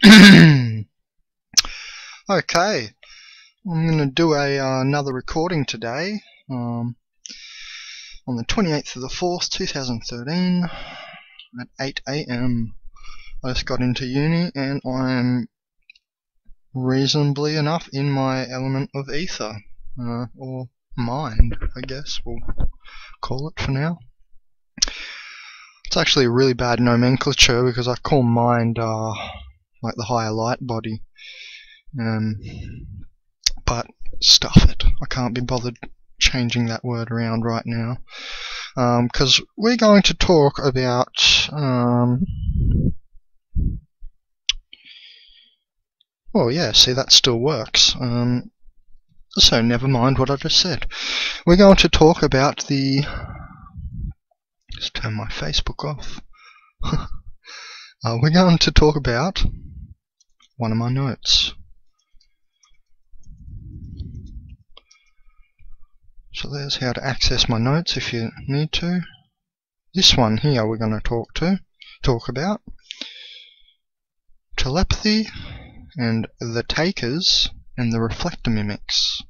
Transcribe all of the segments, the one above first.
Okay, I'm going to do another recording today on the 28th of the 4th, 2013 at 8 AM. I just got into uni and I'm reasonably enough in my element of ether, or mind, I guess we'll call it for now. It's actually a really bad nomenclature because I call mind like the higher light body. But stuff it, I can't be bothered changing that word around right now, because we're going to talk about well, yeah, see, that still works. So never mind what I just said. We're going to talk about the... Just turn my Facebook off. We're going to talk about one of my notes. So there's how to access my notes if you need to. This one here we're going to talk about telepathy and the takers and the reflector mimics.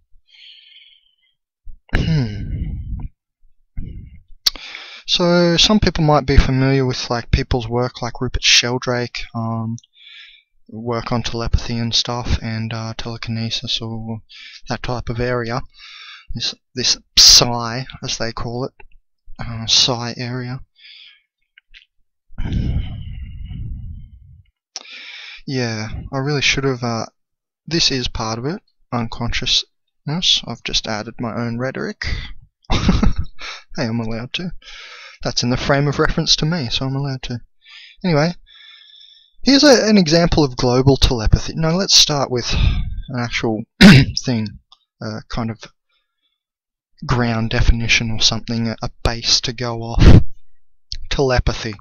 So some people might be familiar with like people's work, like Rupert Sheldrake, work on telepathy and stuff, and telekinesis, or that type of area. This psi, as they call it, psi area. Yeah, I really should have. This is part of it, unconsciousness. I've just added my own rhetoric. Hey, I'm allowed to. That's in the frame of reference to me, so I'm allowed to. Anyway, here's an example of global telepathy. Now let's start with an actual thing, kind of ground definition or something, a base to go off. Telepathy.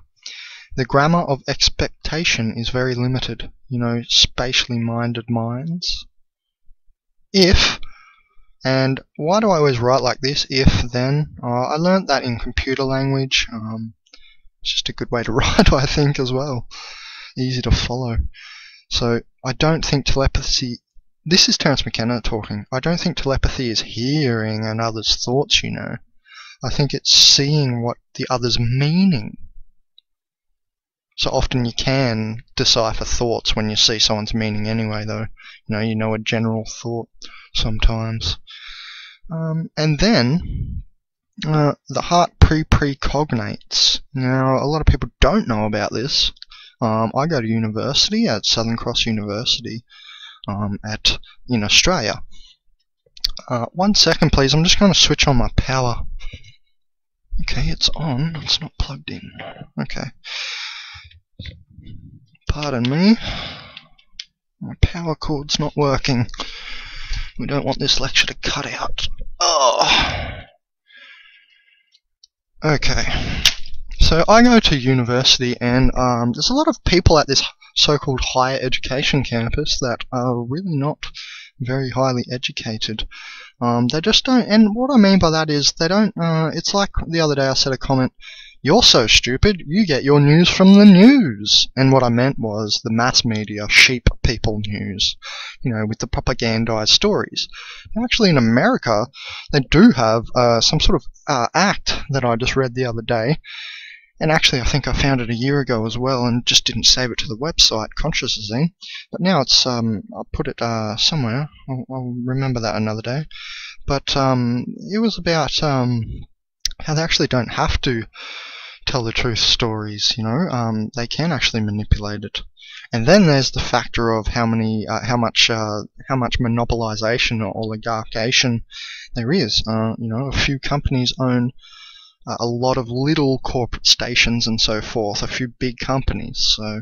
The grammar of expectation is very limited. You know, spatially minded minds. If, and why do I always write like this? If, then. I learnt that in computer language. It's just a good way to write, I think, as well. Easy to follow. So, I don't think telepathy... This is Terence McKenna talking. I don't think telepathy is hearing another's thoughts, you know. I think it's seeing what the other's meaning. So often you can decipher thoughts when you see someone's meaning anyway, though. You know a general thought sometimes. And then, the heart precognates. Now, a lot of people don't know about this. I go to university at Southern Cross University in Australia. 1 second, please. I'm just going to switch on my power. Okay, it's on. It's not plugged in. Okay. Pardon me. My power cord's not working. We don't want this lecture to cut out. Oh. Okay. So I go to university, and there's a lot of people at this so-called higher education campus that are really not very highly educated. They just don't, and what I mean by that is they don't, it's like the other day I said a comment, "You're so stupid, you get your news from the news." And what I meant was the mass media, sheep people news, with the propagandized stories. And actually in America, they do have some sort of act that I just read the other day. And actually I think I found it a year ago as well and just didn't save it to the website, Consciousness. But now it's, I'll put it somewhere, I'll remember that another day. But it was about how they actually don't have to tell the truth stories, they can actually manipulate it. And then there's the factor of how much monopolization or oligarchation there is. A few companies own a lot of little corporate stations and so forth, a few big companies. So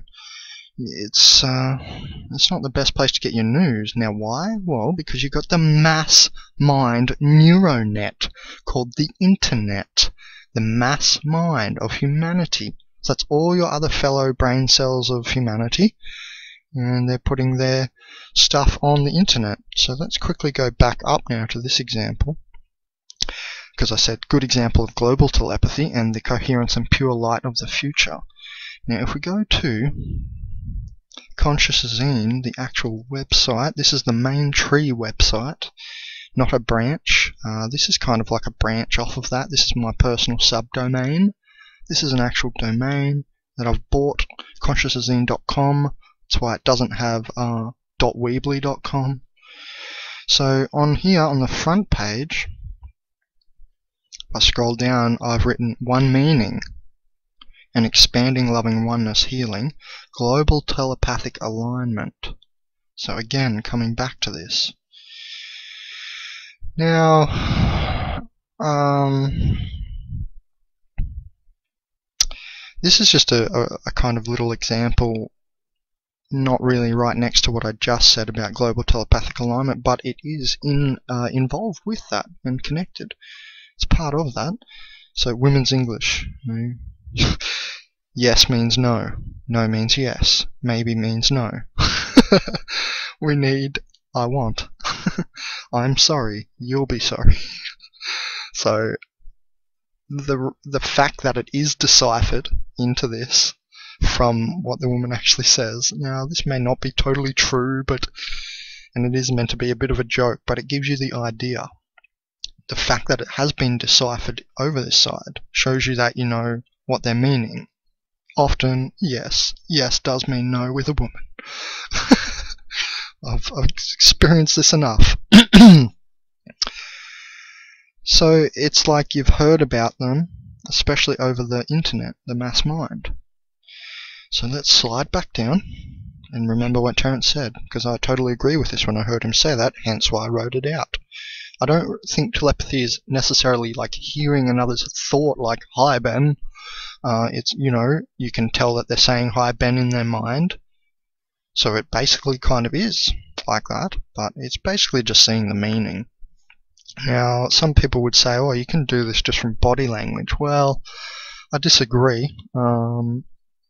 it's not the best place to get your news. Now why? Well, because you've got the mass mind neuronet called the internet. The mass mind of humanity. So that's all your other fellow brain cells of humanity, and they're putting their stuff on the internet. So let's quickly go back up now to this example, because I said good example of global telepathy and the coherence and pure light of the future. Now if we go to Conscious Zine, the actual website, this is the main tree website, not a branch. This is kind of like a branch off of that. This is my personal subdomain. This is an actual domain that I've bought, consciouszine.com. That's why it doesn't have .weebly.com. So on here, on the front page, if I scroll down, I've written one meaning: an expanding loving oneness healing, global telepathic alignment. So again, coming back to this. Now, this is just a kind of little example, not really right next to what I just said about global telepathic alignment, but it is involved with that and connected. It's part of that. So women's English. Yes means no. No means yes. Maybe means no. We need I want. I'm sorry. You'll be sorry. So the fact that it is deciphered into this from what the woman actually says. Now, this may not be totally true, and it is meant to be a bit of a joke, but it gives you the idea. The fact that it has been deciphered over this side shows you that you know what they're meaning. Often, yes does mean no with a woman. I've experienced this enough. So it's like you've heard about them, especially over the internet, the mass mind. So let's slide back down and remember what Terence said, because I totally agree with this when I heard him say that, hence why I wrote it out. I don't think telepathy is necessarily like hearing another's thought, like, hi Ben. It's, you can tell that they're saying hi Ben in their mind. So it basically kind of is like that, but it's basically just seeing the meaning. Now, some people would say, oh, you can do this just from body language. Well, I disagree.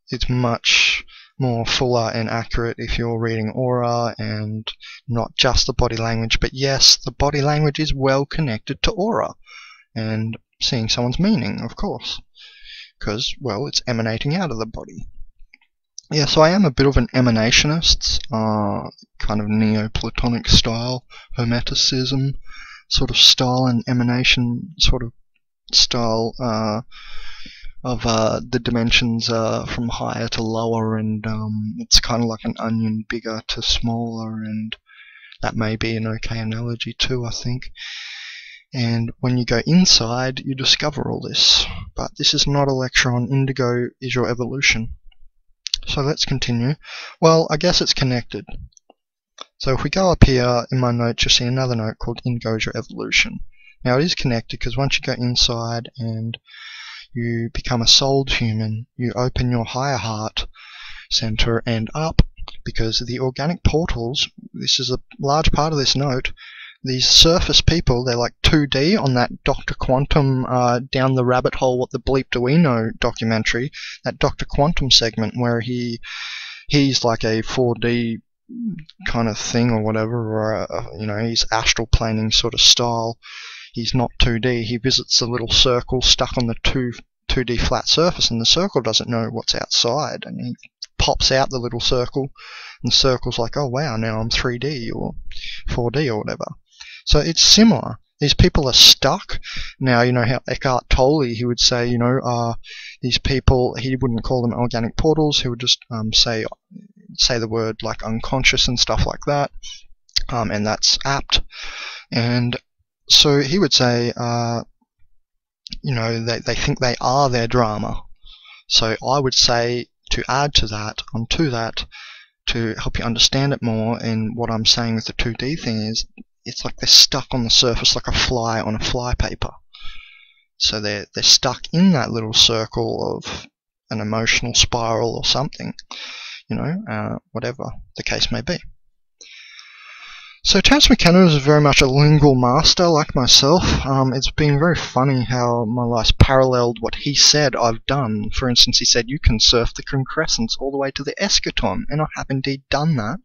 It's much more fuller and accurate if you're reading aura and not just the body language. But yes, the body language is well connected to aura and seeing someone's meaning, of course, because, well, it's emanating out of the body. Yeah, so I am a bit of an emanationist, kind of Neoplatonic style, Hermeticism sort of style, and emanation sort of style of the dimensions from higher to lower, and it's kind of like an onion, bigger to smaller, and that may be an okay analogy too, I think. And when you go inside, you discover all this. But this is not a lecture on Indigo is your evolution. So let's continue. Well, I guess it's connected. So if we go up here in my notes, you'll see another note called Indigo is your evolution. Now it is connected because once you go inside and you become a souled human, you open your higher heart center and up, because the organic portals, this is a large part of this note, these surface people, they're like 2D on that Dr. Quantum Down the Rabbit Hole, What the Bleep Do We Know documentary, that Dr. Quantum segment where he's like a 4D kind of thing or whatever, or he's astral planing sort of style. He's not 2D. He visits the little circle stuck on the 2D flat surface, and the circle doesn't know what's outside, and he pops out the little circle, and the circle's like, oh wow, now I'm 3D or 4D or whatever. So it's similar. These people are stuck. Now, you know how Eckhart Tolle, he would say, these people, he wouldn't call them organic portals, he would just say the word like unconscious and stuff like that, and that's apt. And so he would say, they think they are their drama. So I would say, to add to that, onto that, to help you understand it more, and what I'm saying with the 2D thing is, it's like they're stuck on the surface like a fly on a fly paper. So they're stuck in that little circle of an emotional spiral or something, whatever the case may be. So Terence McKenna is very much a lingual master like myself. It's been very funny how my life's paralleled what he said I've done. For instance, he said you can surf the concrescence all the way to the eschaton, and I have indeed done that.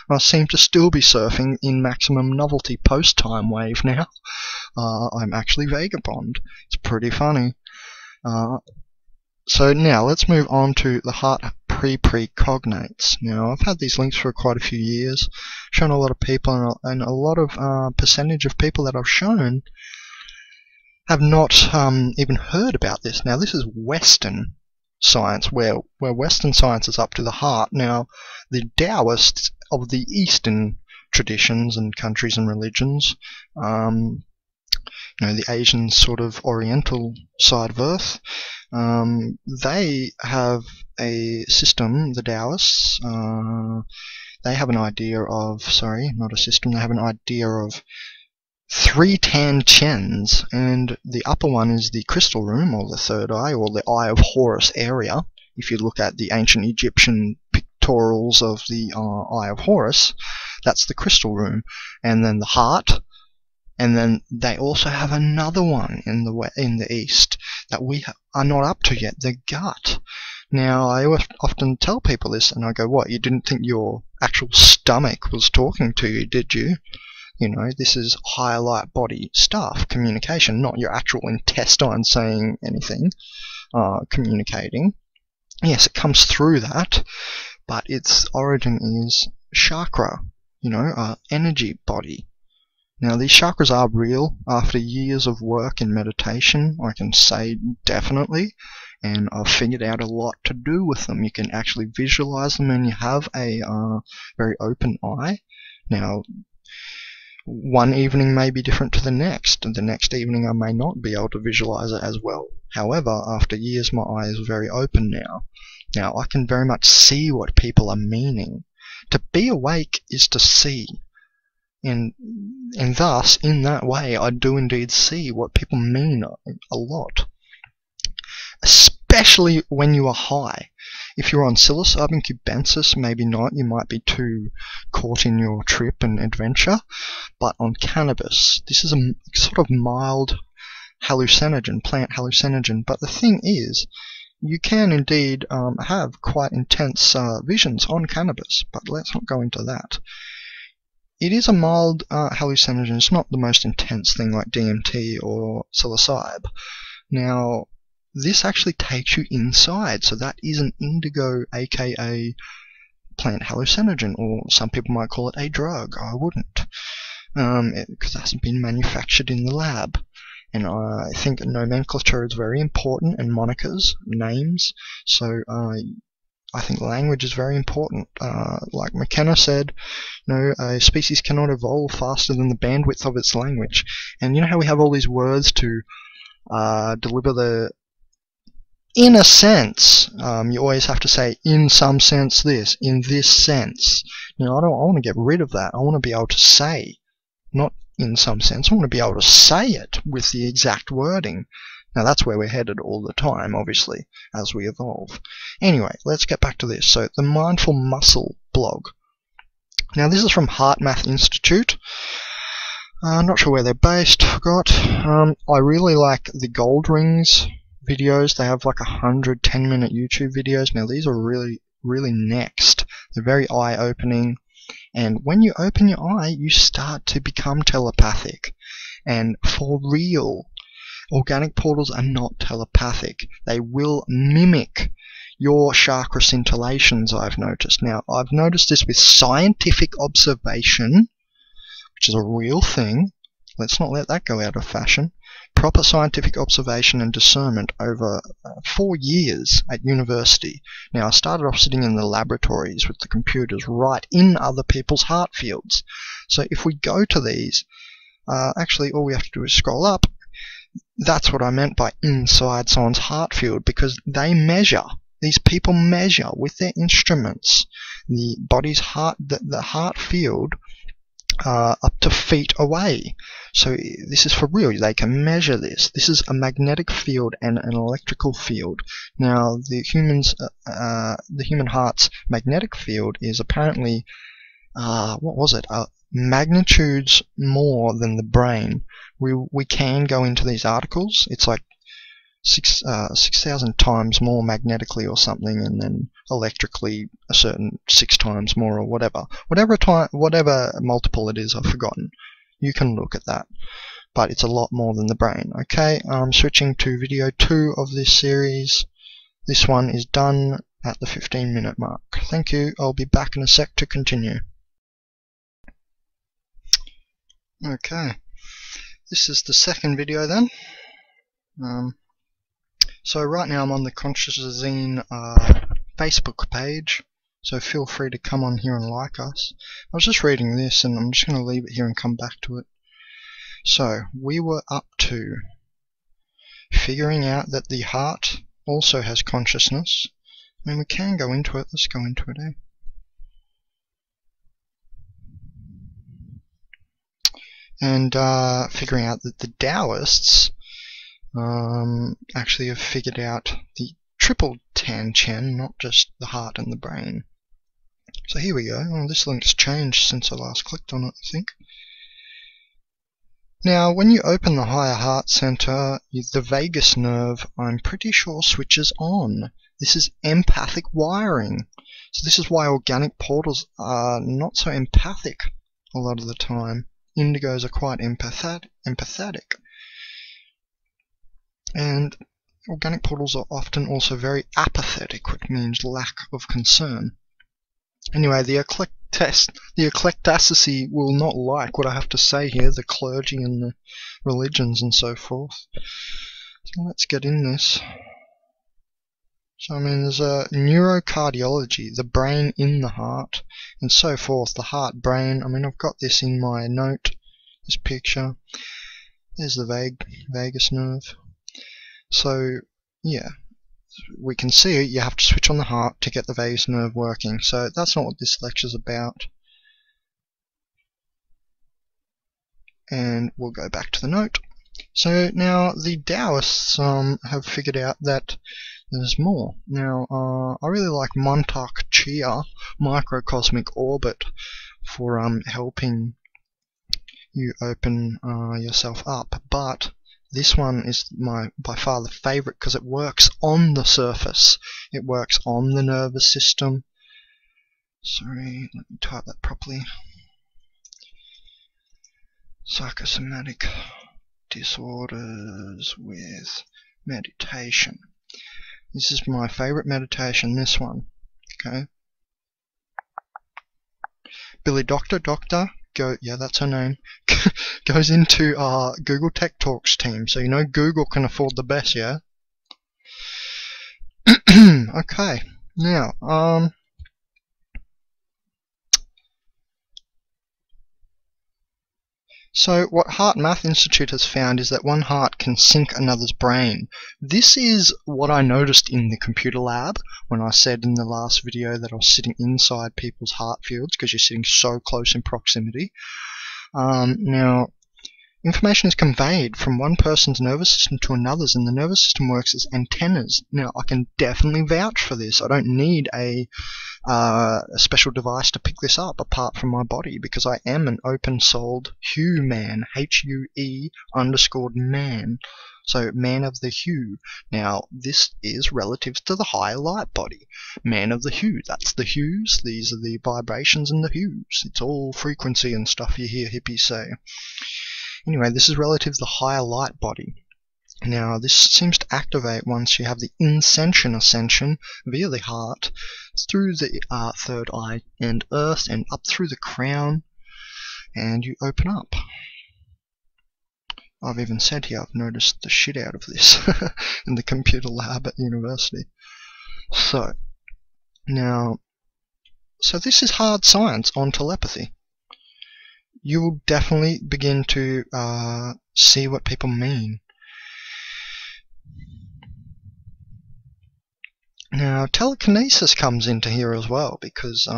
I seem to still be surfing in maximum novelty post-time wave now. I'm actually vagabond. It's pretty funny. So now let's move on to the heart precognates. Now, I've had these links for quite a few years, shown a lot of people, and a lot of percentage of people that I've shown have not even heard about this. Now, this is Western science, where Western science is up to the heart. Now, the Taoists of the Eastern traditions and countries and religions, the Asian sort of Oriental side of Earth, they have a system, the Taoists, they have an idea of, not a system, they have an idea of 3 Tan Chens, and the upper one is the crystal room, or the third eye, or the Eye of Horus area. If you look at the ancient Egyptian pictorials of the Eye of Horus, that's the crystal room, and then the heart. And then they also have another one in the east that we are not up to yet, the gut. Now, I often tell people this, and I go, what, you didn't think your actual stomach was talking to you, did you? This is higher light body stuff, communication, not your actual intestine saying anything, communicating. Yes, it comes through that, but its origin is chakra, energy body. Now, these chakras are real. After years of work in meditation, I can say definitely, and I've figured out a lot to do with them. You can actually visualize them, and you have a very open eye. Now, one evening may be different to the next, and the next evening I may not be able to visualize it as well. However, after years, my eye is very open now. Now, I can very much see what people are meaning. To be awake is to see. And thus, in that way, I do indeed see what people mean a lot. Especially when you are high. If you're on psilocybin cubensis, maybe not, you might be too caught in your trip and adventure. But on cannabis, this is a sort of mild hallucinogen, plant hallucinogen. But the thing is, you can indeed have quite intense visions on cannabis, but let's not go into that. It is a mild hallucinogen. It's not the most intense thing like DMT or psilocybe. Now, this actually takes you inside, so that is an indigo, aka plant hallucinogen, or some people might call it a drug. I wouldn't, because it hasn't been manufactured in the lab. And I think nomenclature is very important, and monikers, names. So I think language is very important. Like McKenna said, a species cannot evolve faster than the bandwidth of its language. And you know how we have all these words to deliver the... In a sense, you always have to say, in some sense this, in this sense. I want to get rid of that. I want to be able to say, not in some sense, I want to be able to say it with the exact wording. Now that's where we're headed all the time, obviously, as we evolve. Anyway, let's get back to this. So, the Mindful Muscle blog. Now this is from Heart Math Institute. I'm not sure where they're based, forgot. I really like the Gold Rings videos. They have like 100 10-minute YouTube videos. Now these are really, really next. They're very eye-opening. And when you open your eye, you start to become telepathic. And for real, organic portals are not telepathic. They will mimic your chakra scintillations, I've noticed. Now, I've noticed this with scientific observation, which is a real thing. Let's not let that go out of fashion. Proper scientific observation and discernment over 4 years at university. Now, I started off sitting in the laboratories with the computers right in other people's heart fields. So if we go to these, actually all we have to do is scroll up. That's what I meant by inside someone's heart field, because they measure. These people measure with their instruments the body's heart, the heart field, up to feet away. So this is for real. They can measure this. This is a magnetic field and an electrical field. Now, the human heart's magnetic field is apparently, magnitudes more than the brain. We can go into these articles. It's like 6,000 times more magnetically or something, and then electrically a certain 6 times more, or whatever multiple it is, I've forgotten. You can look at that, but it's a lot more than the brain. Okay, I'm switching to video 2 of this series. This one is done at the 15-minute mark. Thank you. I'll be back in a sec to continue. Okay, this is the second video then. So right now I'm on the Conscious Zine Facebook page, so feel free to come on here and like us. I was just reading this and I'm just going to leave it here and come back to it. So we were up to figuring out that the heart also has consciousness. I mean, we can go into it. Let's go into it, eh? And figuring out that the Taoists actually have figured out the triple Tan Chen, not just the heart and the brain. So here we go. Oh, this link's changed since I last clicked on it, I think. Now, when you open the higher heart center, the vagus nerve, I'm pretty sure, switches on. This is empathic wiring. So this is why organic portals are not so empathic a lot of the time. Indigos are quite empathetic. And organic portals are often also very apathetic, which means lack of concern. Anyway, the eclecticity will not like what I have to say here, the clergy and the religions and so forth. So let's get in this. So I mean, there's a neurocardiology, the brain in the heart, and so forth, the heart, brain. I mean, I've got this in my note, this picture. There's the vagus nerve. So, yeah, we can see you have to switch on the heart to get the vagus nerve working. So that's not what this lecture's about. And we'll go back to the note. So now the Taoists have figured out that there's more. Now, I really like Montauk Chia, Microcosmic Orbit, for helping you open yourself up. But this one is by far the favorite because it works on the surface. It works on the nervous system. Sorry, let me type that properly. Psychosomatic disorders with meditation. This is my favorite meditation, this one. Okay. Billy Doctor, yeah, that's her name, goes into Google Tech Talks team. So you know Google can afford the best, yeah? Okay, now, so what Heart Math Institute has found is that one heart can sync another's brain. This is what I noticed in the computer lab when I said in the last video that I was sitting inside people's heart fields because you're sitting so close in proximity. Now, information is conveyed from one person's nervous system to another's, and the nervous system works as antennas. Now, I can definitely vouch for this. I don't need a special device to pick this up apart from my body, because I am an open-souled human, H-U-E_man. So, man of the hue. Now, this is relative to the higher light body. Man of the hue, that's the hues, these are the vibrations and the hues. It's all frequency and stuff you hear hippies say. Anyway, this is relative to the higher light body. Now, this seems to activate once you have the ascension via the heart, through the third eye and earth, and up through the crown, and you open up. I've even said here I've noticed the shit out of this in the computer lab at university. So, now, so this is hard science on telepathy. You will definitely begin to see what people mean. Now, telekinesis comes into here as well because,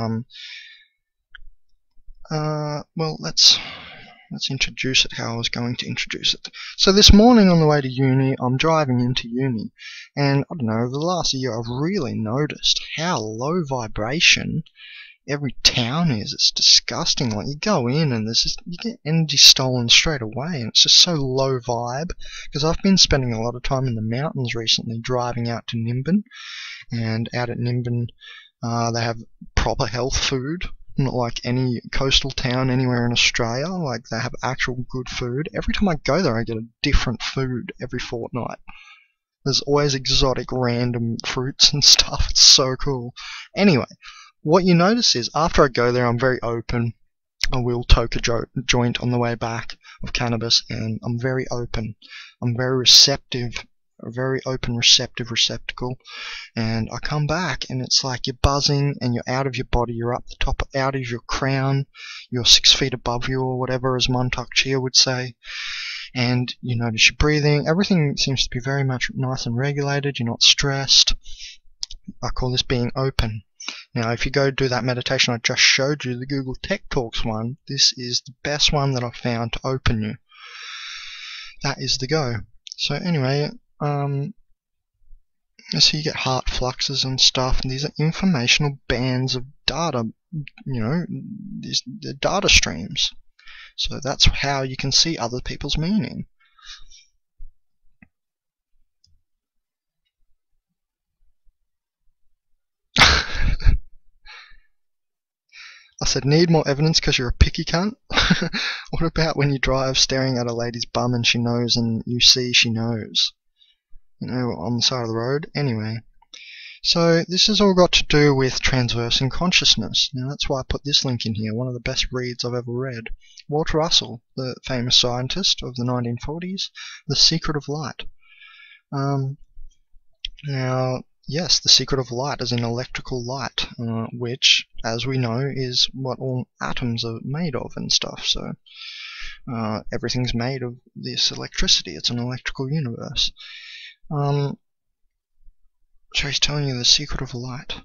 well, let's introduce it how I was going to introduce it. So this morning on the way to uni, I'm driving into uni, and I don't know, over the last year I've really noticed how low vibration every town is. It's disgusting. Like, you go in and there's just, you get energy stolen straight away, and it's just so low vibe. Because I've been spending a lot of time in the mountains recently, driving out to Nimbin, and out at Nimbin they have proper health food. Not like any coastal town anywhere in Australia. Like, they have actual good food. Every time I go there I get a different food every fortnight. There's always exotic random fruits and stuff. It's so cool. Anyway, what you notice is after I go there, I'm very open. I will toke a joint on the way back of cannabis, and I'm very open. I'm very receptive, a very open, receptive receptacle. And I come back, and it's like you're buzzing, and you're out of your body. You're up the top, out of your crown. You're 6 feet above you, or whatever, as Montauk Chia would say. And you notice your breathing. Everything seems to be very much nice and regulated. You're not stressed. I call this being open. Now, if you go do that meditation I just showed you, the Google Tech Talks one, this is the best one that I've found to open you. That is the go. So anyway, so you get heart fluxes and stuff, and these are informational bands of data, these data streams. So that's how you can see other people's meaning. I said, need more evidence because you're a picky cunt? What about when you drive staring at a lady's bum and she knows and you see she knows? On the side of the road? Anyway. So this has all got to do with transversing consciousness. Now that's why I put this link in here, one of the best reads I've ever read. Walter Russell, the famous scientist of the 1940s, The Secret of Light. Now, yes, the secret of light is in electrical light, which, as we know, is what all atoms are made of and stuff. So everything's made of this electricity. It's an electrical universe. So he's telling you the secret of light.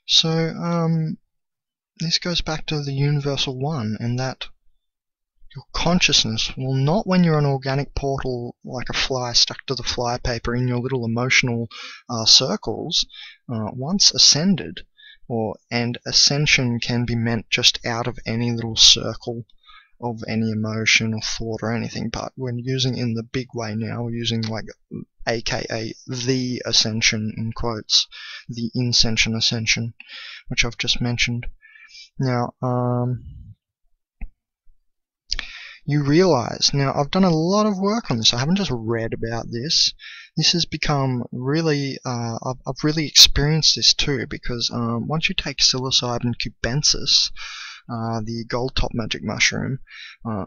So this goes back to the universal one, and that your consciousness will not, when you're an organic portal like a fly stuck to the flypaper in your little emotional circles, once ascended, and ascension can be meant just out of any little circle of any emotion or thought or anything, but we're using in the big way now, we're using like aka the ascension in quotes, the inscension ascension, which I've just mentioned. Now, you realize, now I've done a lot of work on this, I haven't just read about this. This has become really, I've really experienced this too, because once you take psilocybin cubensis, the gold top magic mushroom,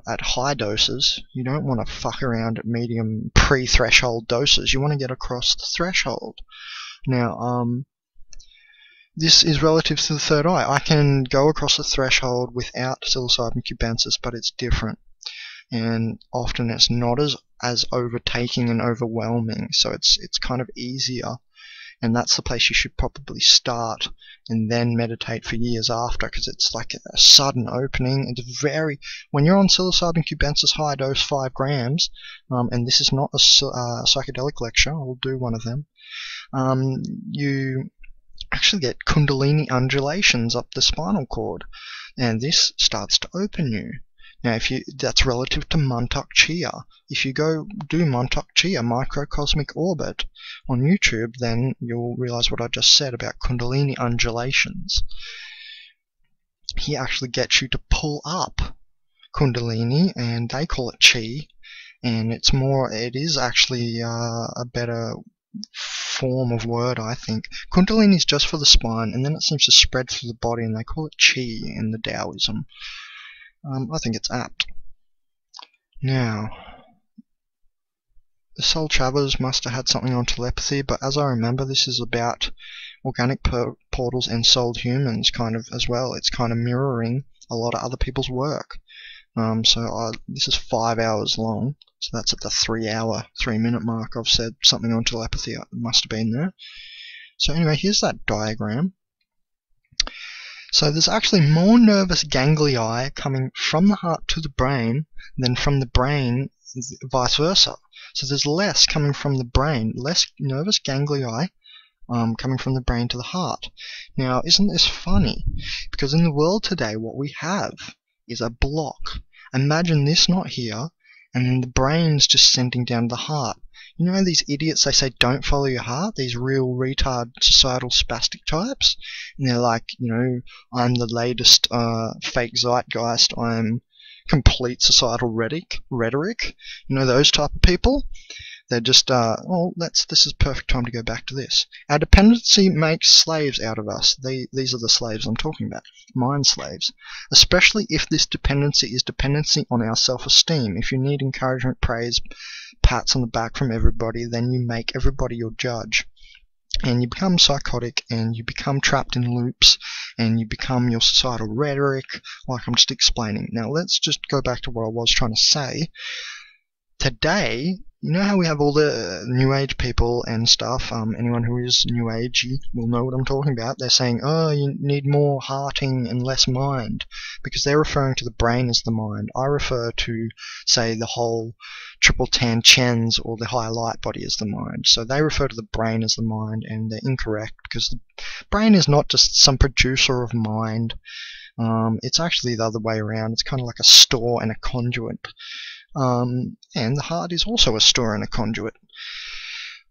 at high doses, you don't want to fuck around at medium pre-threshold doses, you want to get across the threshold. Now, this is relative to the third eye. I can go across the threshold without psilocybin cubensis, but it's different. And often it's not as overtaking and overwhelming, so it's kind of easier, and that's the place you should probably start and then meditate for years after, because it's like a sudden opening. It's very, when you're on psilocybin cubensis high dose 5 grams, and this is not a psychedelic lecture, I'll do one of them, you actually get kundalini undulations up the spinal cord, and this starts to open you. Now, that's relative to Montauk Chia. If you go do Montauk Chia, Microcosmic Orbit, on YouTube, then you'll realize what I just said about Kundalini undulations. He actually gets you to pull up Kundalini, and they call it Chi, and it is actually a better form of word, I think. Kundalini is just for the spine, and then it seems to spread through the body, and they call it Chi in the Taoism. I think it's apt. Now, the Soul Travelers must have had something on telepathy, but as I remember, this is about organic portals and souled humans kind of as well. It's kind of mirroring a lot of other people's work. This is 5 hours long, so that's at the 3-minute mark. I've said something on telepathy. It must have been there. So anyway, here's that diagram. So there's actually more nervous ganglion coming from the heart to the brain than from the brain vice versa. So there's less coming from the brain, less nervous ganglion coming from the brain to the heart. Now, isn't this funny? Because in the world today, what we have is a block. Imagine this not here, and then the brain's just sending down to the heart. You know these idiots, they say don't follow your heart, these real retard societal spastic types? And they're like, I'm the latest fake zeitgeist, I'm complete societal rhetoric. Those type of people? They're just, this is perfect time to go back to this. Our dependency makes slaves out of us. These are the slaves I'm talking about, mind slaves. Especially if this dependency is dependency on our self-esteem. If you need encouragement, praise, pats on the back from everybody, then you make everybody your judge. And you become psychotic, and you become trapped in loops, and you become your societal rhetoric, like I'm just explaining. Now let's just go back to what I was trying to say. Today, you know how we have all the New Age people and stuff, anyone who is New Agey will know what I'm talking about. They're saying, oh, you need more hearting and less mind, because they're referring to the brain as the mind. I refer to, say, the whole triple tan chens or the higher light body as the mind. So they refer to the brain as the mind, and they're incorrect, because the brain is not just some producer of mind. It's actually the other way around. It's kind of like a store and a conduit. And the heart is also a store and a conduit.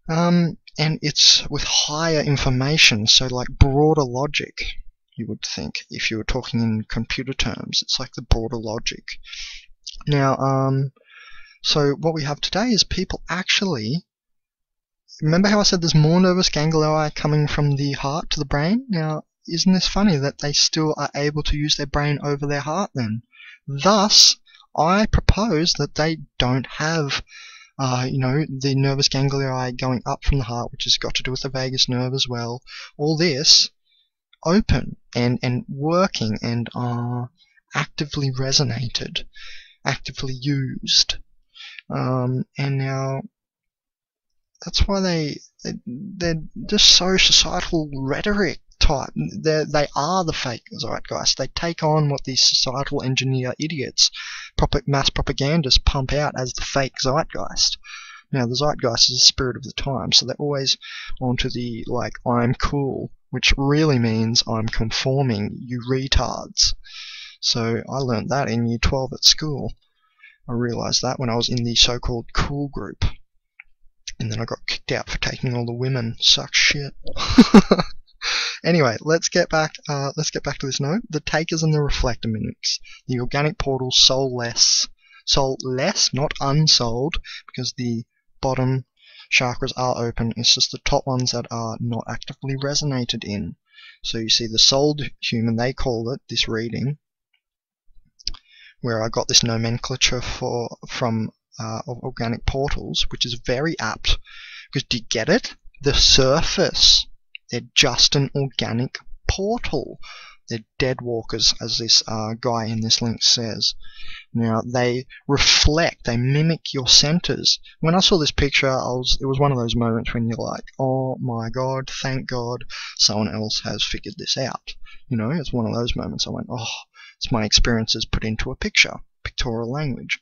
And it's with higher information, so like broader logic, you would think, if you were talking in computer terms. It's like the broader logic. Now, so what we have today is people actually... Remember how I said there's more nervous ganglion coming from the heart to the brain? Now, isn't this funny that they still are able to use their brain over their heart then? Thus, I propose that they don't have, the nervous ganglion going up from the heart, which has got to do with the vagus nerve as well. All this open and working and actively resonated, actively used. And now that's why they're just so societal rhetoric type. They are the fake zeitgeist. They take on what these societal engineer idiots, mass propagandists, pump out as the fake zeitgeist. Now, the zeitgeist is the spirit of the time, so they're always onto the, like, I'm cool, which really means I'm conforming, you retards. So I learned that in year 12 at school. I realised that when I was in the so-called cool group. And then I got kicked out for taking all the women. Suck shit. Anyway, let's get back to this note. The takers and the reflector mimics. The organic portals soul less, not unsold, because the bottom chakras are open. It's just the top ones that are not actively resonated in. So you see the souled human, they call it, this reading, where I got this nomenclature from of organic portals, which is very apt, because do you get it? The surface. They're just an organic portal. They're dead walkers, as this guy in this link says. Now, they reflect, they mimic your centers. When I saw this picture, it was one of those moments when you're like, oh my god, thank god someone else has figured this out. You know, it's one of those moments I went, oh, it's my experiences put into a picture, pictorial language.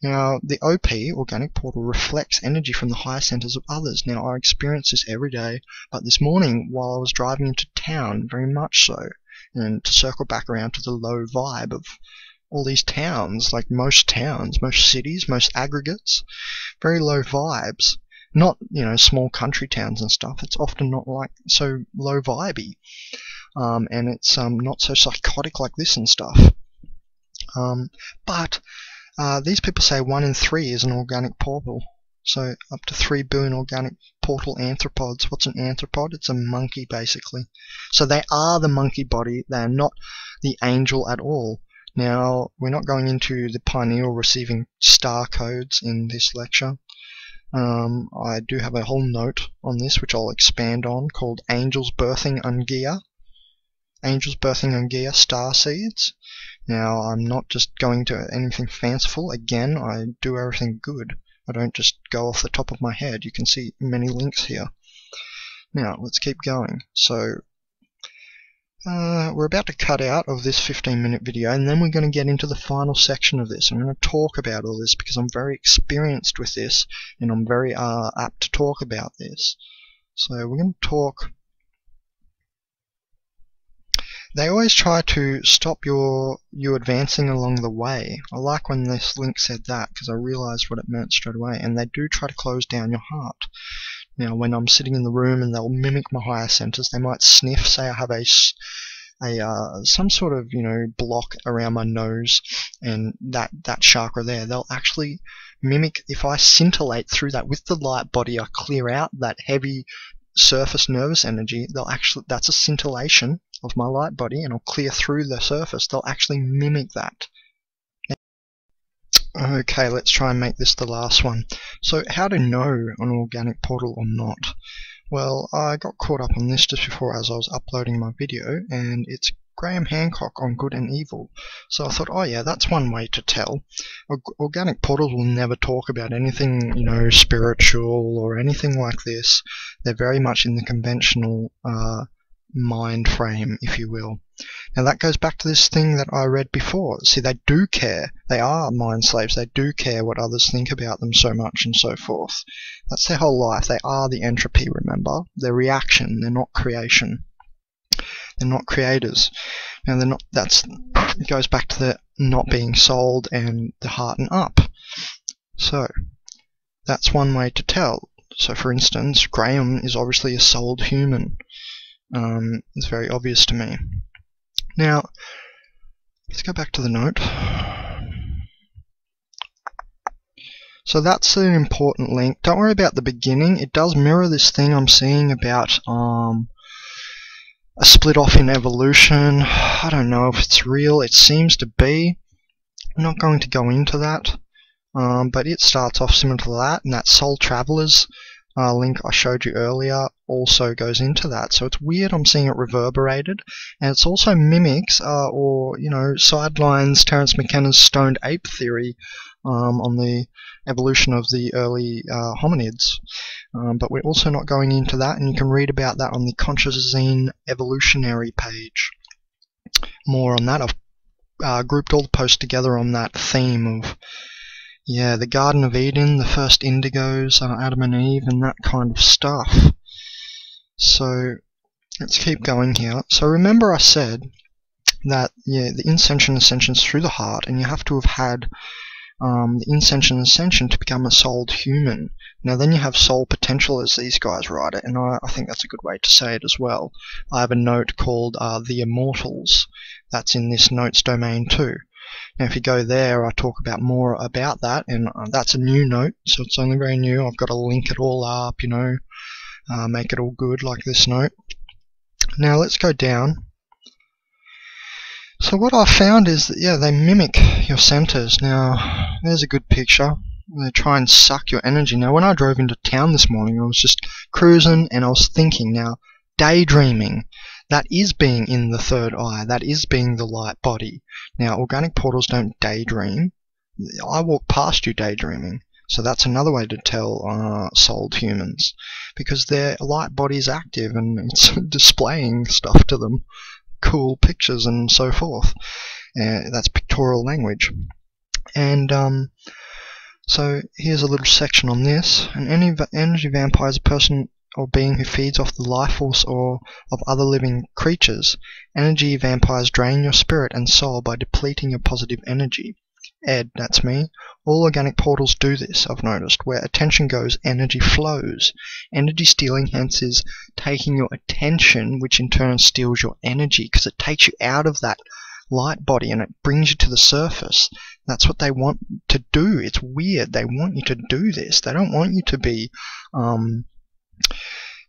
Now, the OP, organic portal, reflects energy from the higher centers of others. Now, I experience this every day, but this morning, while I was driving into town, very much so, and to circle back around to the low vibe of all these towns, like most towns, most cities, most aggregates, very low vibes. Not, small country towns and stuff. It's often not like so low vibey. And it's not so psychotic like this and stuff. But these people say 1 in 3 is an organic portal. So up to 3 billion organic portal anthropoids. What's an anthropod? It's a monkey, basically. So they are the monkey body. They are not the angel at all. Now, we're not going into the pineal receiving star codes in this lecture. I do have a whole note on this, which I'll expand on, called Angels Birthing Ungear. Angels Birthing Ungear Star Seeds. Now, I'm not just going to anything fanciful. Again, I do everything good. I don't just go off the top of my head. You can see many links here. Now, let's keep going. So, we're about to cut out of this 15-minute video, and then we're going to get into the final section of this. I'm going to talk about all this because I'm very experienced with this, and I'm very apt to talk about this. So, we're going to talk... They always try to stop you advancing along the way. I like when this link said that, because I realized what it meant straight away. And they do try to close down your heart. Now, when I'm sitting in the room and they'll mimic my higher centers, they might sniff, say I have a some sort of block around my nose, and that chakra there, they'll actually mimic. If I scintillate through that with the light body, I clear out that heavy surface nervous energy. That's a scintillation of my light body, and I'll clear through the surface. They'll actually mimic that. Okay, let's try and make this the last one. So how to know an organic portal or not? Well, I got caught up on this just before as I was uploading my video, and it's Graham Hancock on good and evil. So I thought, oh yeah, that's one way to tell. Organic portals will never talk about anything, spiritual or anything like this. They're very much in the conventional mind frame, if you will. Now that goes back to this thing that I read before. See, they do care. They are mind slaves. They do care what others think about them so much and so forth. That's their whole life. They are the entropy, remember? They're reaction. They're not creation. They're not creators. Now they're not. It goes back to the not being sold and the hearten up. So that's one way to tell. So for instance, Graham is obviously a souled human. It's very obvious to me. Now, let's go back to the note. So that's an important link. Don't worry about the beginning. It does mirror this thing I'm seeing about a split off in evolution. I don't know if it's real. It seems to be. I'm not going to go into that. But it starts off similar to that, and that Soul Travelers link I showed you earlier also goes into that. So it's weird I'm seeing it reverberated, and it's also mimics or sidelines Terence McKenna's stoned ape theory on the evolution of the early hominids. But we're also not going into that, and you can read about that on the Conscious Zine evolutionary page. More on that. I've grouped all the posts together on that theme of the Garden of Eden, the first indigos, Adam and Eve, and that kind of stuff. So let's keep going here. So remember I said that the ascension is through the heart, and you have to have had the ascension to become a souled human. Now then you have soul potential, as these guys write it, and I think that's a good way to say it as well. I have a note called The Immortals. That's in this notes domain too. Now if you go there, I talk about more about that, and that's a new note, so it's only very new. I've got to link it all up, make it all good like this note. Now let's go down. So what I found is that they mimic your centers. Now there's a good picture. They try and suck your energy. Now when I drove into town this morning, I was just cruising and I was thinking, now daydreaming. That is being in the third eye. That is being the light body. Now, organic portals don't daydream. I walk past you daydreaming. So that's another way to tell souled humans, because their light body is active and it's displaying stuff to them, cool pictures and so forth. That's pictorial language. And so here's a little section on this. An energy vampire is a person or being who feeds off the life force or of other living creatures. Energy vampires drain your spirit and soul by depleting your positive energy. Ed, that's me. All organic portals do this, I've noticed. Where attention goes, energy flows. Energy stealing, hence, is taking your attention, which in turn steals your energy, because it takes you out of that light body and it brings you to the surface. That's what they want to do. It's weird. They want you to do this. They don't want you to be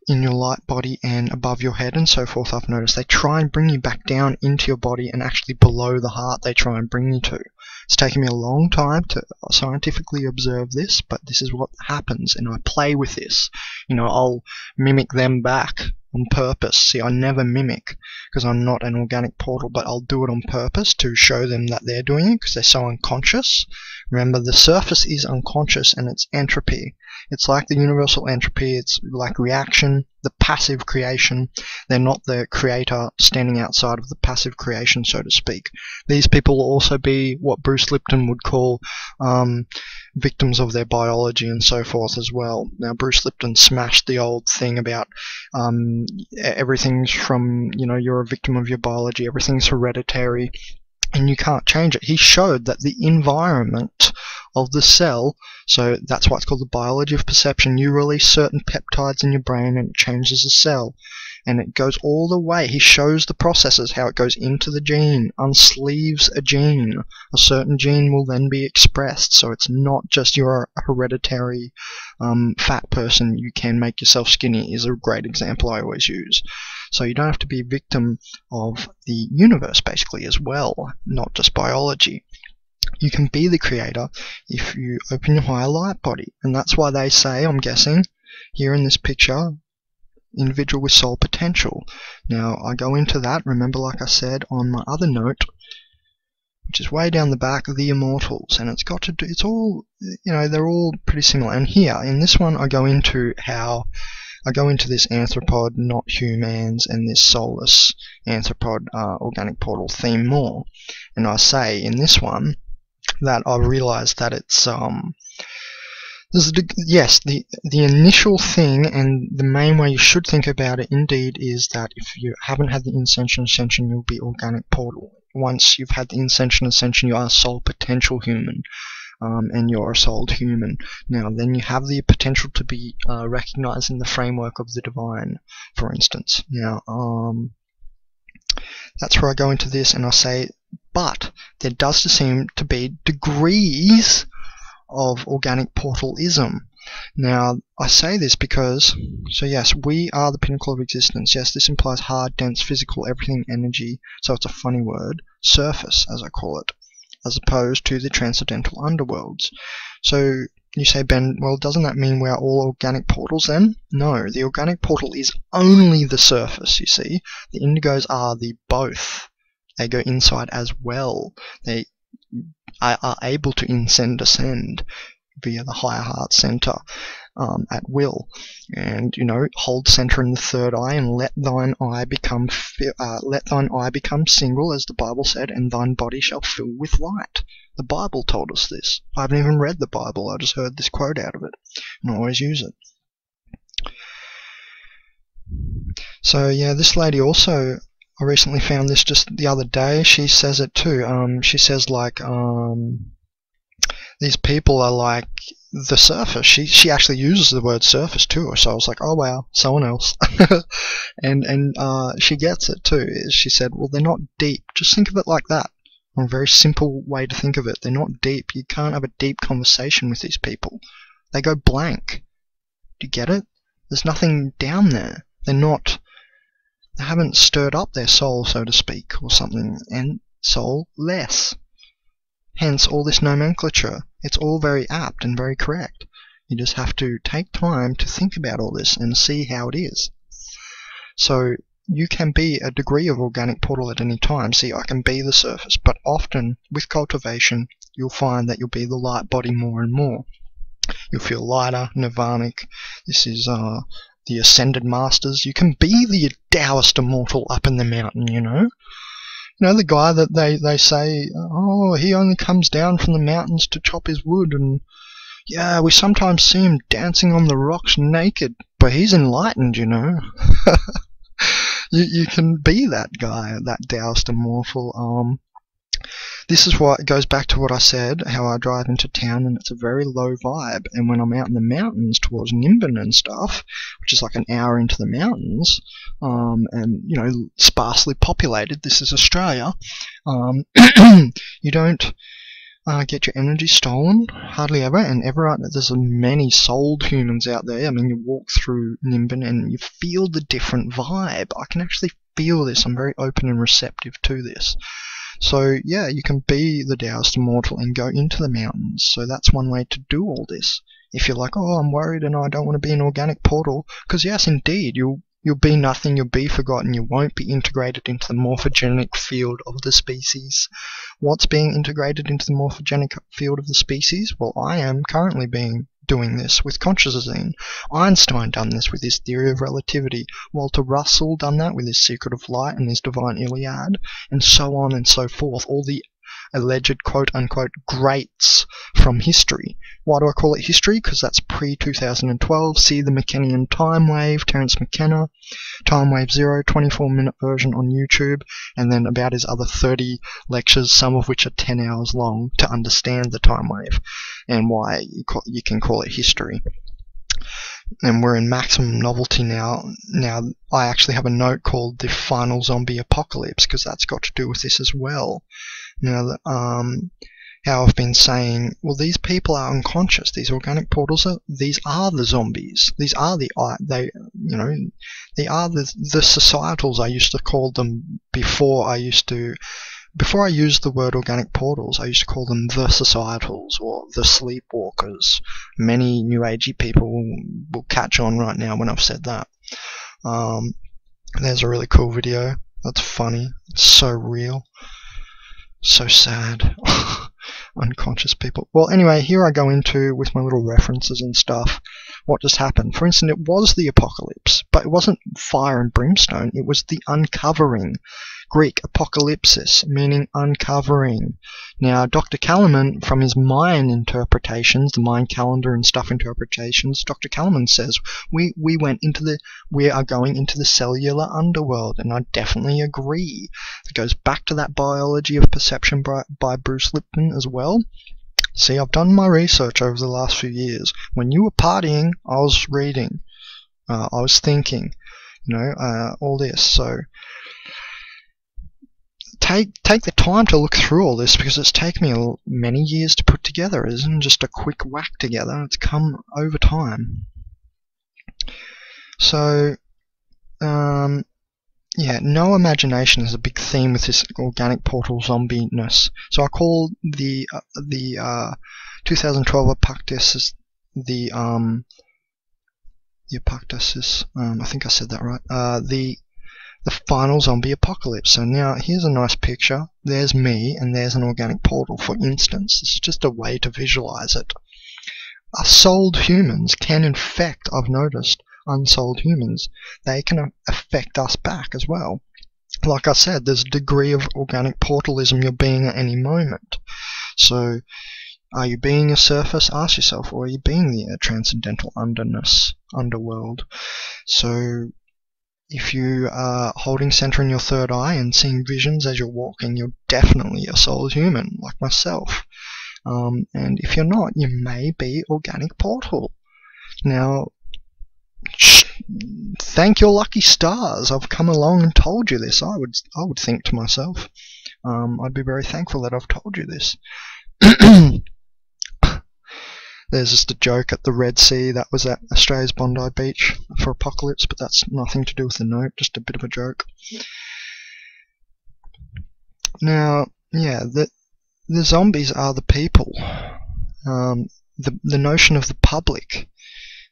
in your light body and above your head and so forth. I've noticed they try and bring you back down into your body, and actually below the heart they try and bring you to. It's taken me a long time to scientifically observe this, but this is what happens, and I play with this. I'll mimic them back on purpose. See, I never mimic because I'm not an organic portal, but I'll do it on purpose to show them that they're doing it because they're so unconscious. Remember, the surface is unconscious and it's entropy. It's like the universal entropy. It's like reaction, the passive creation. They're not the creator standing outside of the passive creation, so to speak. These people will also be what Bruce Lipton would call victims of their biology and so forth as well. Now, Bruce Lipton smashed the old thing about everything's from, you're a victim of your biology, everything's hereditary, and you can't change it. He showed that the environment of the cell. So that's why it's called the biology of perception. You release certain peptides in your brain and it changes the cell. And it goes all the way. He shows the processes, how it goes into the gene, unsleeves a gene. A certain gene will then be expressed. So it's not just you're a hereditary fat person. You can make yourself skinny is a great example I always use. So you don't have to be a victim of the universe basically as well, not just biology. You can be the creator if you open your higher light body. And that's why they say, I'm guessing, here in this picture, individual with soul potential. Now, I go into that, remember, like I said on my other note, which is way down the back of the immortals, and it's got to do, it's all, they're all pretty similar. And here, in this one, I go into this anthropod, not humans, and this soulless anthropod organic portal theme more. And I say in this one that I realized that it's the initial thing, and the main way you should think about it indeed is that if you haven't had the ascension, you'll be organic portal. Once you've had the ascension, you are a soul potential human, and you're a souled human. Now, then you have the potential to be recognized in the framework of the divine, for instance. Now, that's where I go into this, and I say, but there does seem to be degrees of organic portalism. Now, I say this because, so yes, we are the pinnacle of existence. Yes, this implies hard, dense, physical, everything energy, so it's a funny word, surface, as I call it, as opposed to the transcendental underworlds. So you say, Ben, well, doesn't that mean we are all organic portals then? No, the organic portal is only the surface, you see. The indigos are the both. They go inside as well. They are able to ascend via the higher heart center at will, and hold center in the third eye, and let thine eye become single, as the Bible said, and thine body shall fill with light. The Bible told us this. I haven't even read the Bible. I just heard this quote out of it, and I always use it. So yeah, this lady also, I recently found this just the other day. She says it too. She says these people are like the surface. She actually uses the word surface too. So I was like, oh wow, someone else. and she gets it too. She said, well, they're not deep. Just think of it like that. A very simple way to think of it. They're not deep. You can't have a deep conversation with these people. They go blank. Do you get it? There's nothing down there. They haven't stirred up their soul, so to speak, or something, and soul less. Hence all this nomenclature. It's all very apt and very correct. You just have to take time to think about all this and see how it is. So you can be a degree of organic portal at any time. See, I can be the surface, but often with cultivation you'll find that you'll be the light body more and more. You'll feel lighter, nirvanic. This is the ascended masters. You can be the Taoist immortal up in the mountain, the guy that they say, oh, he only comes down from the mountains to chop his wood, and yeah, we sometimes see him dancing on the rocks naked, but he's enlightened, You can be that guy, that Taoist immortal. This is what goes back to what I said, how I drive into town and it's a very low vibe, and when I'm out in the mountains towards Nimbin and stuff, which is like an hour into the mountains, and sparsely populated, this is Australia, you don't get your energy stolen, hardly ever, and there's many souled humans out there. I mean, you walk through Nimbin and you feel the different vibe. I can actually feel this. I'm very open and receptive to this. So yeah, you can be the Taoist immortal and go into the mountains. So that's one way to do all this. If you're like, oh, I'm worried and I don't want to be an organic portal, because yes, indeed, you'll be nothing, you'll be forgotten, you won't be integrated into the morphogenic field of the species. What's being integrated into the morphogenic field of the species? Well, I am currently doing this with consciousness. Einstein done this with his theory of relativity. Walter Russell done that with his secret of light and his divine Iliad, and so on and so forth. All the alleged quote-unquote greats from history. Why do I call it history? Because that's pre-2012. See the McKennian time wave, Terence McKenna, time wave 0, 24-minute version on YouTube, and then about his other 30 lectures, some of which are 10 hours long, to understand the time wave. and why you can call it history. And we're in maximum novelty now. Now, I actually have a note called the final zombie apocalypse, because that's got to do with this as well. Now, how I've been saying, well, these people are unconscious. These organic portals these are the zombies. These are they are the societals, I used to call them before I used the word organic portals. I used to call them the societals or the sleepwalkers. Many new agey people will catch on right now when I've said that. There's a really cool video. That's funny. It's so real. So sad. Unconscious people. Well, anyway, here I go into, with my little references and stuff, what just happened. For instance, it was the apocalypse, but it wasn't fire and brimstone. It was the uncovering. Greek apocalypsis, meaning uncovering. Now, Dr. Kalaman, from his Mayan interpretations, the Mayan calendar and stuff interpretations, Dr. Kalaman says we are going into the cellular underworld, and I definitely agree. It goes back to that biology of perception by Bruce Lipton as well. See, I've done my research over the last few years. When you were partying, I was reading, I was thinking, all this. So take the time to look through all this, because it's taken me many years to put together. It isn't just a quick whack together. It's come over time. So, yeah, no imagination is a big theme with this organic portal zombie-ness. So I call the 2012 apocalypse the apocalypse. I think I said that right. The final zombie apocalypse. So now here's a nice picture. There's me, and there's an organic portal, for instance. This is just a way to visualize it. Souled humans can infect, I've noticed, unsouled humans. They can affect us back as well. Like I said, there's a degree of organic portalism you're being at any moment. So, are you being a surface? Ask yourself, or are you being the transcendental underworld? So, if you are holding center in your third eye and seeing visions as you're walking, you're definitely a soul human, like myself. And if you're not, you may be organic portal. Now, thank your lucky stars. I've come along and told you this. I would think to myself. I'd be very thankful that I've told you this. There's just a joke at the Red Sea. That was at Australia's Bondi Beach for Apocalypse, but that's nothing to do with the note, just a bit of a joke. Now, yeah, the zombies are the people. The notion of the public.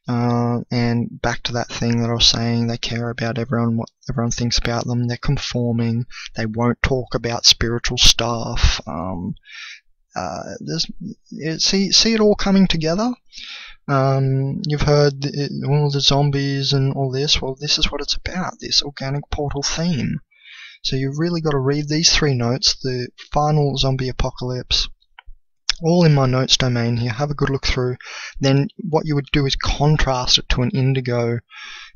And back to that thing that I was saying, they care about everyone, what everyone thinks about them, they're conforming, they won't talk about spiritual stuff. See it all coming together. You've heard all the zombies and all this. Well, this is what it's about, this organic portal theme. So you've really got to read these three notes, the final zombie apocalypse, all in my notes domain here. Have a good look through. Then what you would do is contrast it to an indigo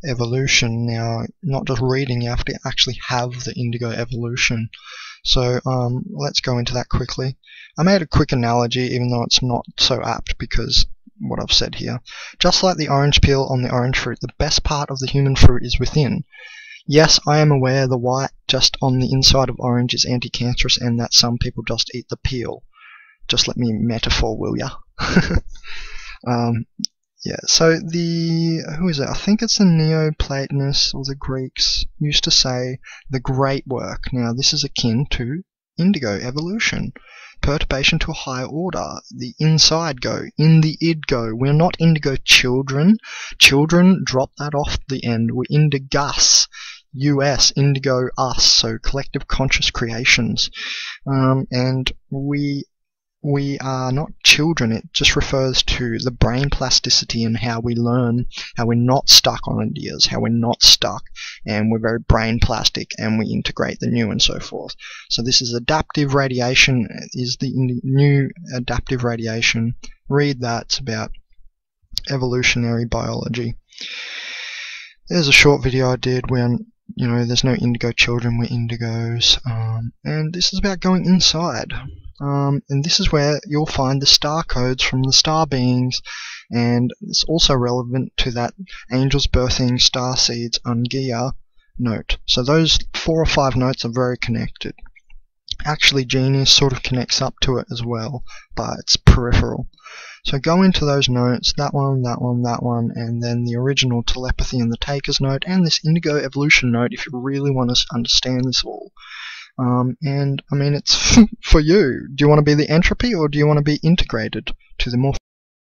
evolution. Now, not just reading, you have to actually have the indigo evolution. So let's go into that quickly. I made a quick analogy, even though it's not so apt, because what I've said here. Just like the orange peel on the orange fruit, the best part of the human fruit is within. Yes, I am aware the white just on the inside of orange is anti-cancerous, and that some people just eat the peel. Just let me metaphor, will ya? Yeah, so who is it? I think it's the Neoplatonists or the Greeks used to say the great work. Now, this is akin to indigo evolution. Perturbation to a higher order. The inside go. In the id go. We're not indigo children. Children, drop that off the end. We're indigus. US, indigo us. So collective conscious creations. And we are not children. It just refers to the brain plasticity and how we learn, how we're not stuck on ideas, how we're not stuck, and we're very brain plastic, and we integrate the new and so forth. So this is adaptive radiation, is the new adaptive radiation. Read that. It's about evolutionary biology. There's a short video I did when, there's no indigo children, we're indigos. And this is about going inside. And this is where you'll find the star codes from the star beings, and it's also relevant to that angels birthing star seeds Ungia note. So those 4 or 5 notes are very connected. Actually, Genius sort of connects up to it as well, but it's peripheral. So go into those notes, that one, that one, that one, and then the original telepathy and the takers note, and this indigo evolution note if you really want to understand this all. And I mean, it's for you. Do you want to be the entropy, or do you want to be integrated to the more